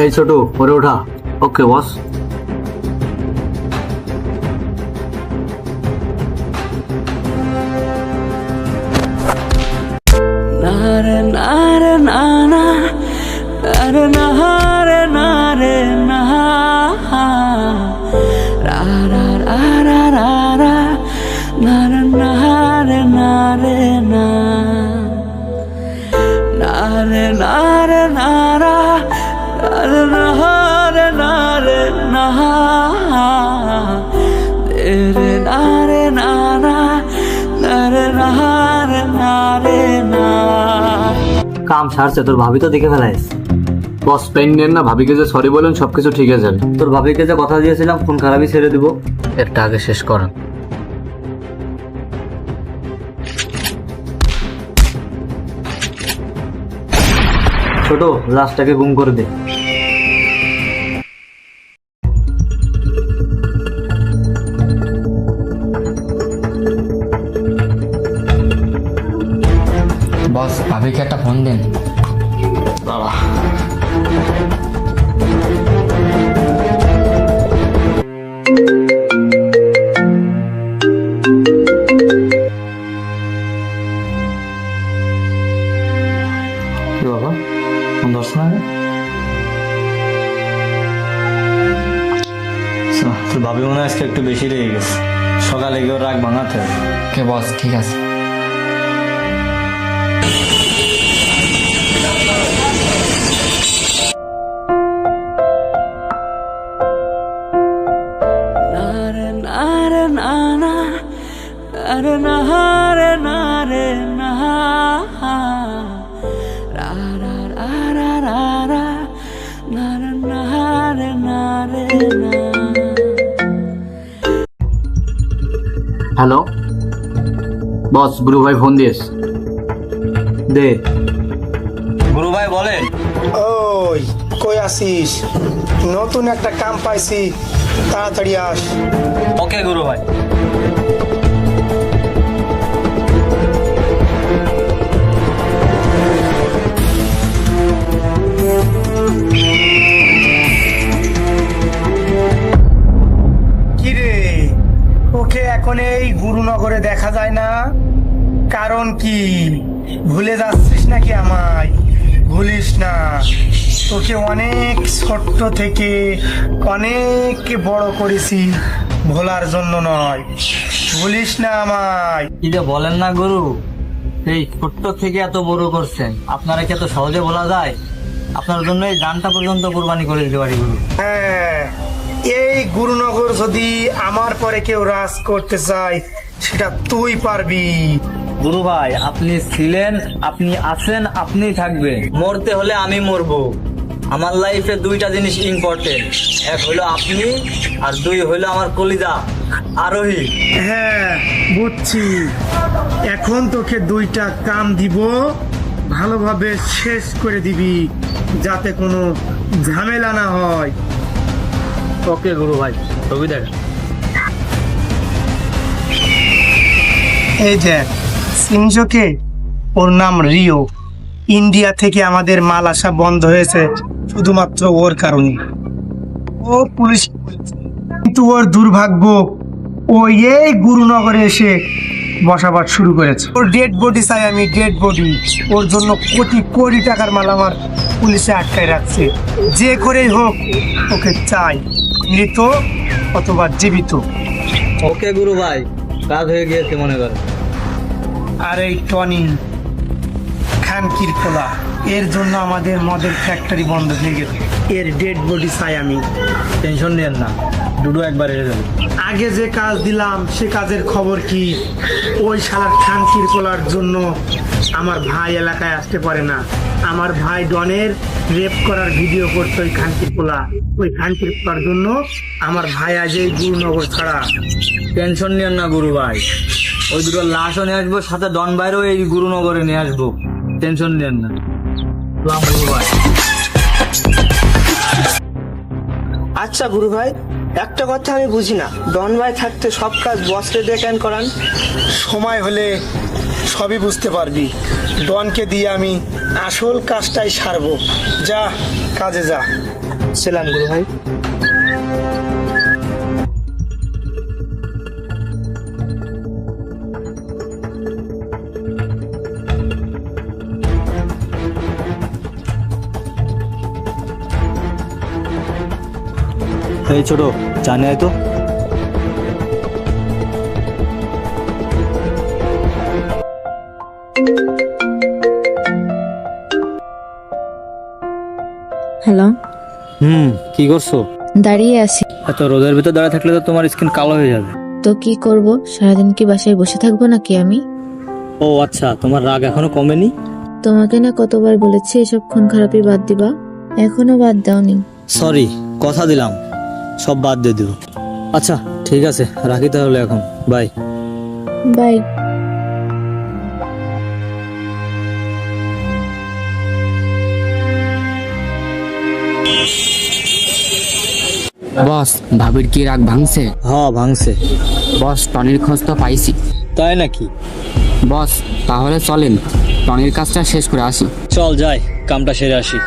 এই ছোট, ওরে ওঠা। ওকে বস। নারে নারে নানা নারে নারে নারে না রা রা রা রা রা রা নারে নারে নারে না নারে নারে নারা নারে নারে নারে না রে নারে নারা নারে নারে নারে না। কাম সারছে, তোর ভাবি তো দেখে ফেলাইস। বস পেন নেন না, ভাবিকে যে সরি বলেন সবকিছু ঠিক আছে। তোর ভাবিকে যে কথা দিয়েছিলাম ফোন খারাপই ছেড়ে দিব, একটা আগে শেষ করেন। ছোট, লাশটাকে গুম করে দে। বস ভাবিকে একটা ফোন দেন। বাবা বাবা ফোন ধরছ না? তোর ভাবি মনে হয় আজকে একটু বেশি রেগে গেছে, সকালে গিয়ে রাগ ভাঙাতে হবে। ওকে বস, ঠিক আছে। নারে নারে নানা নারে নারে নারে না রা রা রা রা রা রা নারে নারে নারে না। হ্যালো বস, গুরু ভাই ফোন দিয়েস। দে। গুরু ভাই বলেন। ওই কই আসিস? নতুন একটা কাম পাইছি, তাড়াতাড়ি আস। ওকে গুরু ভাই। কিরে, ওকে এখন এই গুরুনগরে দেখা যায় না, কারণ কি? ভুলে যাচ্ছিস নাকি আমায়? ভুলিস না, তোকে অনেক ছোট্ট থেকে অনেক বড় করেছি, ভোলার জন্য নয়। ভুলিস না আমায়। কি যে বলেন না গুরু, এই ছোট্ট থেকে এত বড় করছেন, আপনারা কি এত সহজে বলা যায়? আপনার জন্য এই গানটা পর্যন্ত কোরবানি করে দিতে পারি গুরু। হ্যাঁ, এই গুরুনগর যদি আমার পরে কেউ রাজ করতে চায়, সেটা তুই পারবি। গুরু ভাই, আপনি ছিলেন, আপনি আছেন, আপনি থাকবেন। মরতে হলে আমি মরবো। আমার লাইফে দুইটা জিনিস ইম্পর্টেন্ট, এক হলো আপনি আর দুই হলো আমার কলিজা আরোহী। হ্যাঁ বুঝছি, এখন তোকে দুইটা কাম দিব, ভালোভাবে শেষ করে দিবি, যাতে কোনো ঝামেলা না হয়। ওকে গুরু ভাই, ছবি দেখ। এই দেখ সিংজকে, ওর নাম রিও। ইন্ডিয়া থেকে আমাদের মাল আসা বন্ধ হয়েছে শুধুমাত্র ওর কারণে। ও পুলিশ, কিন্তু ওর দুর্ভাগ্য, ও এই গুরুনগরে এসে বসবাস শুরু করেছে। ওর ডেড বডি চাই আমি, ডেড বডি। ওর জন্য কোটি কোটি টাকার মাল আমার পুলিশে আটকায় রাখছে। যে করেই হোক ওকে চাই, মৃত অথবা জীবিত। ওকে গুরু ভাই, কাজ হয়ে গিয়েছে মনে করেন। আর এই টনি খানকির খোলা, এর জন্য আমাদের মদের ফ্যাক্টরি বন্ধ হয়ে গেছে। এর ডেড বডি চাই আমি। টেনশন নেন না, দুটো একবার এড়ে যাবে। আগে যে কাজ দিলাম সে কাজের খবর কি? ওই শালার খানকির খোলার জন্য আমার ভাই এলাকায় আসতে পারে না। আমার ভাই ডনের রেপ করার ভিডিও করতো ওই খানকির খোলা। ওই খানকির খোলার জন্য আমার ভাই আজ এই গুরুনগর ছাড়া। টেনশন নেন না গুরু ভাই, ওই দুটো লাশও নিয়ে আসবো, সাথে ডন বাইরেও এই গুরুনগরে নিয়ে আসবো। টেনশন নেন না। সালাম গুরু ভাই। আচ্ছা গুরু ভাই, একটা কথা আমি বুঝি না, ডন ভাই থাকতে সব কাজ বসকে দিয়ে কেন করান? সময় হলে সবই বুঝতে পারবি। ডনকে দিয়ে আমি আসল কাজটাই সারবো। যা, কাজে যা। ছিলাম গুরু ভাই। এই ছোট, জানে আয় তো। হ্যালো, কি করছো? দাঁড়িয়ে আছি। এত রোদের ভিতর দাঁড়িয়ে থাকলে তো তোমার স্কিন কালো হয়ে যাবে। তো কি করব, সারাদিন কি বাসায় বসে থাকবো নাকি আমি? ও আচ্ছা, তোমার রাগ এখনো কমেনি? তোমাকে না কতবার বলেছি এসব খুন খারাপি বাদ দিবা, এখনো বাদ দাওনি। সরি, কথা দিলাম সব বাদ দিয়ে দেবো। আচ্ছা ঠিক আছে, রাখি তাহলে এখন, বাই। বাই। বস, ভাবির কি রাগ ভাঙছে? হ্যাঁ ভাঙছে। বস, টনির খোঁজ তো পাইছি। তাই নাকি? বস, তাহলে চলেন টনির কাজটা শেষ করে আসি। চল যাই, কামটা সেরে আসি।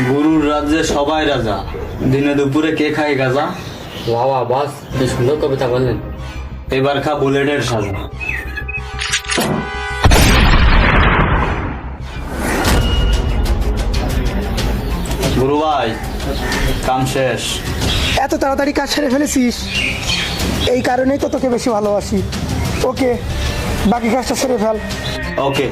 গুরুর রাজ্যে সবাই রাজা, দিনে দুপুরে কে খায় গাজা? বাবা বস, বেশ সুন্দর কবিতা বললেন। এবার খা বুলেটের সাজা। গুরু ভাই, কাম শেষ। এত তাড়াতাড়ি কাজ সেরে ফেলেছিস, এই কারণেই তো তোকে বেশি ভালোবাসি। ওকে, বাকি কাজটা সেরে ফেল। ওকে।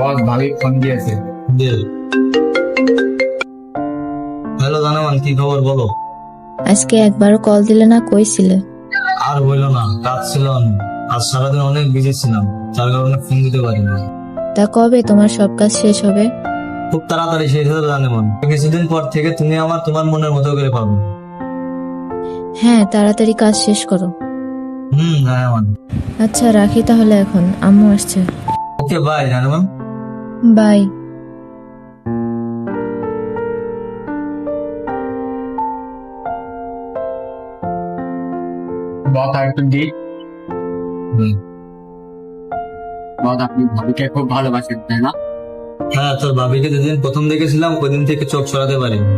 বস, ভাবি ফোন দিয়েছে। হ্যালো জানামান, কি খবর বলো? আজকে একবারও কল দিলে না, কইছিলে? আর বললো না, কাজ ছিল না। আজ সারাদিন অনেক বিজি ছিলাম, যার কারণে ফোন দিতে পারিনি। তা কবে তোমার সব কাজ শেষ হবে? খুব তাড়াতাড়ি শেষ হতে জানেমান। কিছুদিন পর থেকে তুমি আমার তোমার মনের মতো করে পাবে। হ্যাঁ, তাড়াতাড়ি কাজ শেষ করো। হ্যাঁ মানে। আচ্ছা রাখি তাহলে, এখন আম্মু আসছে। Okay bye জানেমান। বাই। বস, আর একটু দিই। বস, আপনি ভাবিকে খুব ভালোবাসেন তাই না? হ্যাঁ, তোর ভাবিকে যেদিন প্রথম দেখেছিলাম ওই দিন থেকে চোখ সরাতে পারিনি।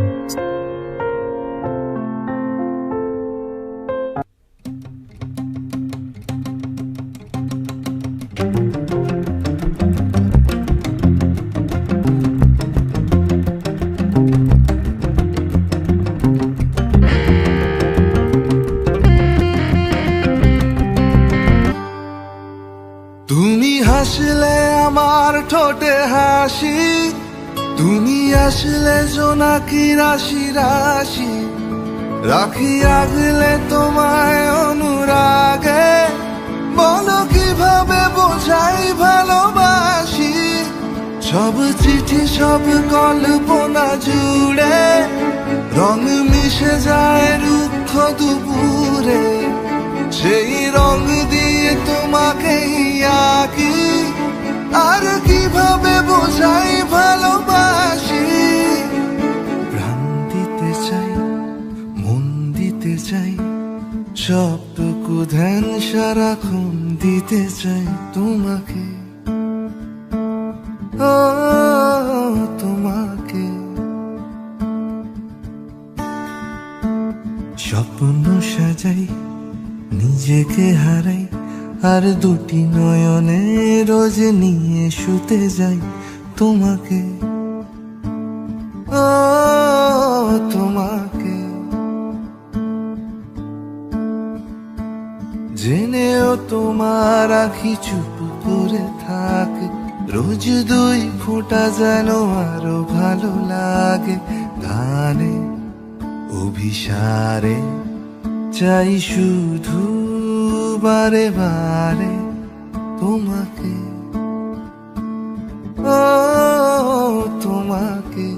তুমি হাসলে আমার ঠোঁটে হাসি, তুমি আসলে জোনাকি রাশি রাশি, রাখি আগলে তোমায় অনুরাগে, বলো কিভাবে বোঝাই ভালোবাসি। সব চিঠি সব কল্পনা জুড়ে রং মিশে যায় রুক্ষ দুপুরে, সেই রং দিয়ে তোমাকে আঁকি, আর কিভাবে বোঝাই ভালোবাসি। প্রাণ দিতে চাই, মন দিতে চাই, সবটুকু ধ্যান সারাক্ষণ দিতে চাই তোমাকে, ও তোমাকে। স্বপ্ন সাজাই, নিজেকে হারাই, আর দুটি নয়নে রোজ নিয়ে শুতে যাই তোমাকে, ও তোমাকে। জেনেও তোমার আখি চুপ করে থাকে, রোজ দুই ফোঁটা যেন আরো ভালো লাগে। গানে অভিসারে চাই শুধু বারে বারে তোমাকে, ও তোমাকে।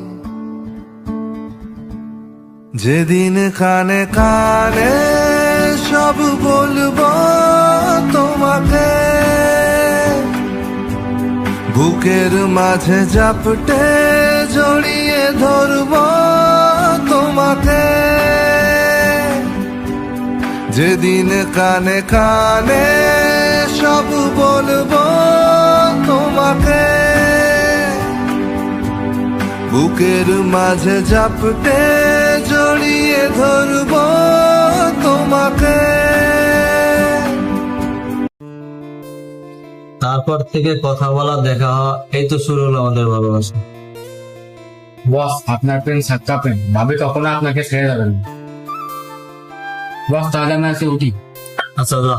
যেদিন কানে কানে সব বলবো তোমাকে, বুকের মাঝে জাপটে জড়িয়ে ধরবো তোমাকে। যেদিন কানে কানে সব বলবো তোমাকে, বুকের মাঝে জাপটে জড়িয়ে ধরবো তোমাকে। তারপর থেকে কথা বলা, দেখা হওয়া, এই তো শুরু হলো আমাদের ভালোবাসা। বস, আপনার প্রেম সাচ্চা প্রেম, ভাবে কখনো আপনাকে ছেড়ে যাবেন না। বস, তাহলে আমি আজকে উঠি। আচ্ছা যা।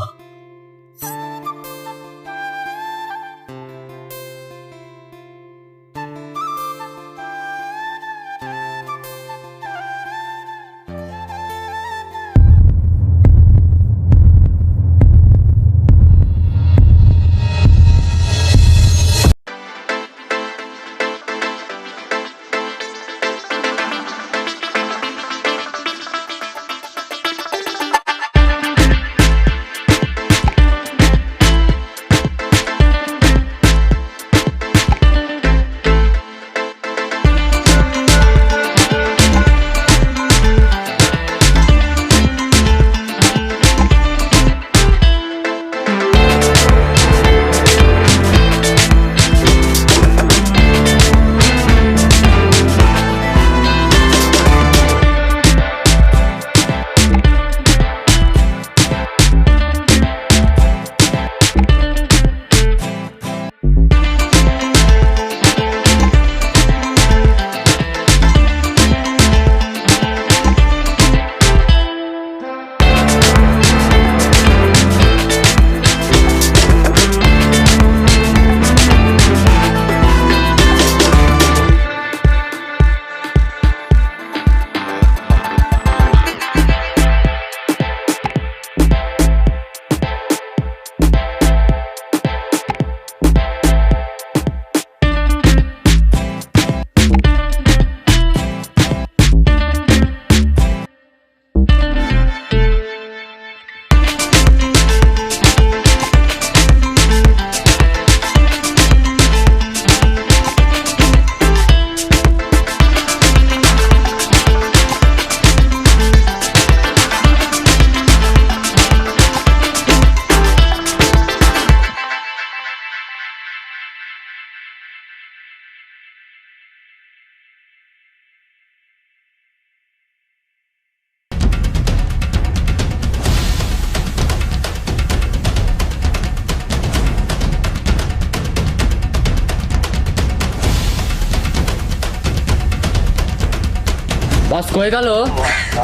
বস কই গেল?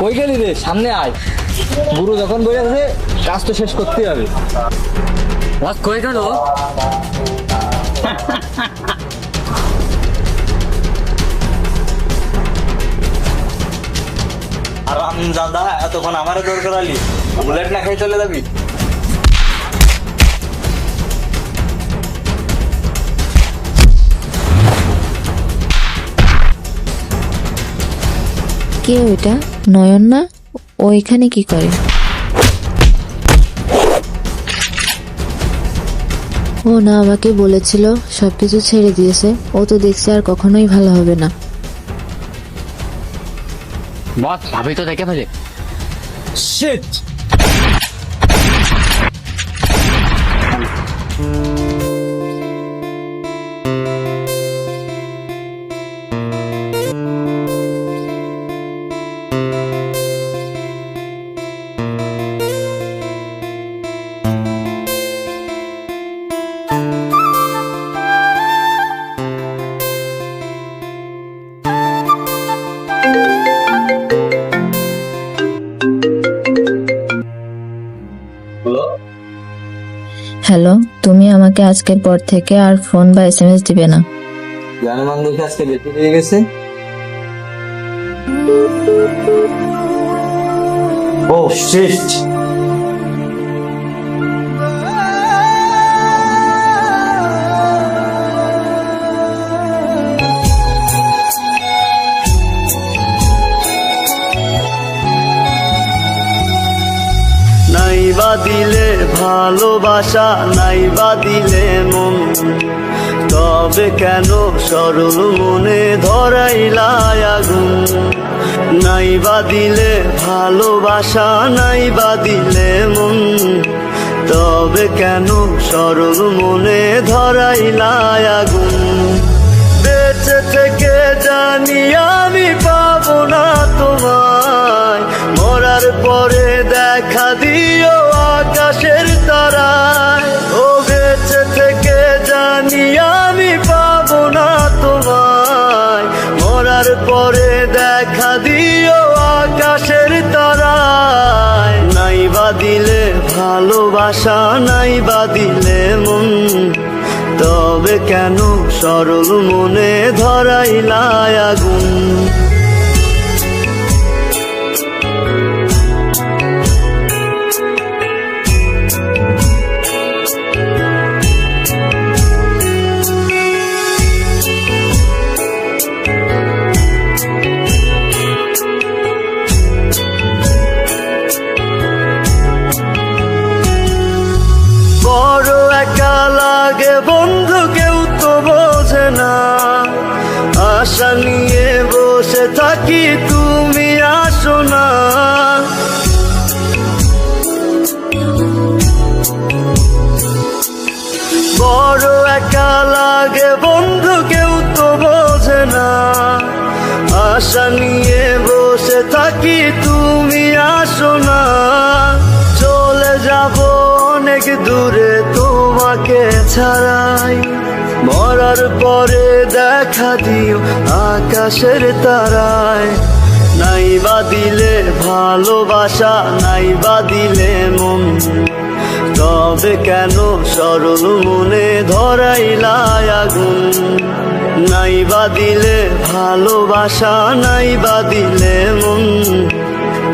কই গেলি রে? সামনে আয়। গুরু যখন বই আছে, কাজ তো শেষ করতেই হবে। বস কই গেল? আর দাদা, এতক্ষণ আমারও দরকার আলি, বুলেট না খেয়ে চলে যাবি? কে ওইটা? নয়ন না? ও এখানে কি করে? ও না আমাকে বলেছিল সবকিছু ছেড়ে দিয়েছে। ও তো দেখছে আর কখনোই ভালো হবে না। বস, ভাবি তো দেখে ফেলে। শিট! তুমি আমাকে আজকের পর থেকে আর ফোন বা এসএমএস দিবে না। জানেমান দেখে আজকে বেশি হয়ে গেছে। ও শিট, নাইবা দিলে ভালোবাসা, নাইবা দিলে মন, তবে কেন সরল মনে ধরাইলা আগুন। নাইবা দিলে ভালোবাসা, নাইবা দিলে মন, তবে কেন সরল মনে ধরাইলা আগুন। বেঁচে থেকে জানি আমি পাবো না তোমায়, মরার পরে দেখা দিও আকাশের তারায়। ও বেঁচে থেকে জানি আমি পাবো না তোমায়, মরার পরে দেখা দিও আকাশের তারায়। নাইবা দিলে ভালোবাসা, নাইবা দিলে মন, তবে কেন সরল মনে ধরাইলা আগুন। বড় একা লাগে বন্ধু, কেউ তো বোঝে না। আশা নিয়ে বসে থাকি, তুমি আসো না। বড় একা লাগে বন্ধু, কেউ তো বোঝে না। আশা নিয়ে বসে থাকি, তুমি আসো না। চলে যাব অনেক দূরে তোমাকে ছাড়াই, মরার পরে দেখা দিও আকাশের তারায়। নাইবা দিলে ভালোবাসা, নাইবা দিলে মন, তবে কেন সরল মনে ধরাইলা আগুন। নাইবা দিলে ভালোবাসা, নাইবা দিলে মন,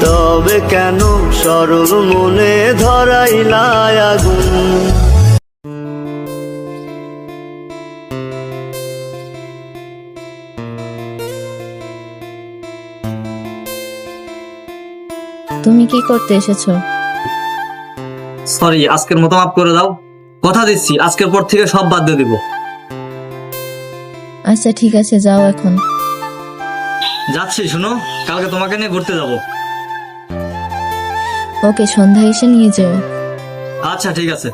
তবে কেন সরল মনে ধরাইলা আগুন। তুমি কি করতে এসেছো? সরি, আজকের মতো মাফ করে দাও। কথা দিচ্ছি আজকের পর থেকে সব বাদ দিয়ে দিব। আচ্ছা ঠিক আছে, যাও এখন। যাচ্ছি, শুনো, কালকে তোমাকে নিয়ে ঘুরতে যাব। ওকে, সন্ধ্যা এসে নিয়ে যেও। আচ্ছা ঠিক আছে।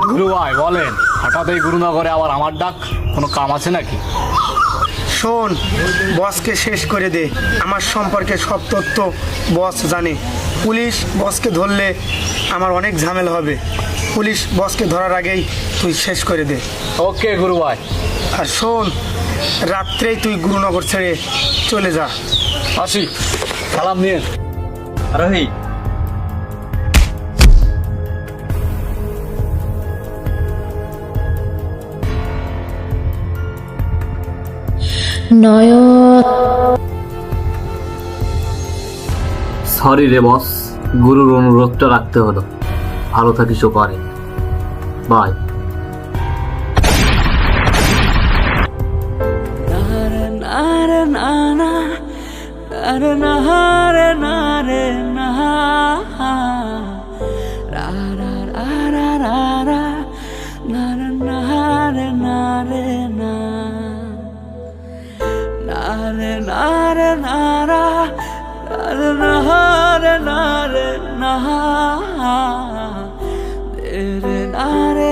গুরু ভাই বলেন, হঠাৎ এই গুরুনগরে আবার আমার ডাক, কোনো কাম আছে নাকি? শোন, বসকে শেষ করে দে। আমার সম্পর্কে সব তথ্য বস জানে। পুলিশ বসকে ধরলে আমার অনেক ঝামেলা হবে। পুলিশ বসকে ধরার আগেই তুই শেষ করে দে। ওকে গুরু ভাই। আর শোন, রাত্রেই তুই গুরুনগর ছেড়ে চলে যা। আসি, সালাম নিয়ে। আরোহী, নয়ন, সরি রে বস, গুরুর অনুরোধটা রাখতে হলো। ভালো থাকিস ওপারে, বাই।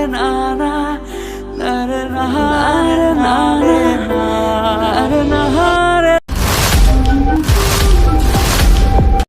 na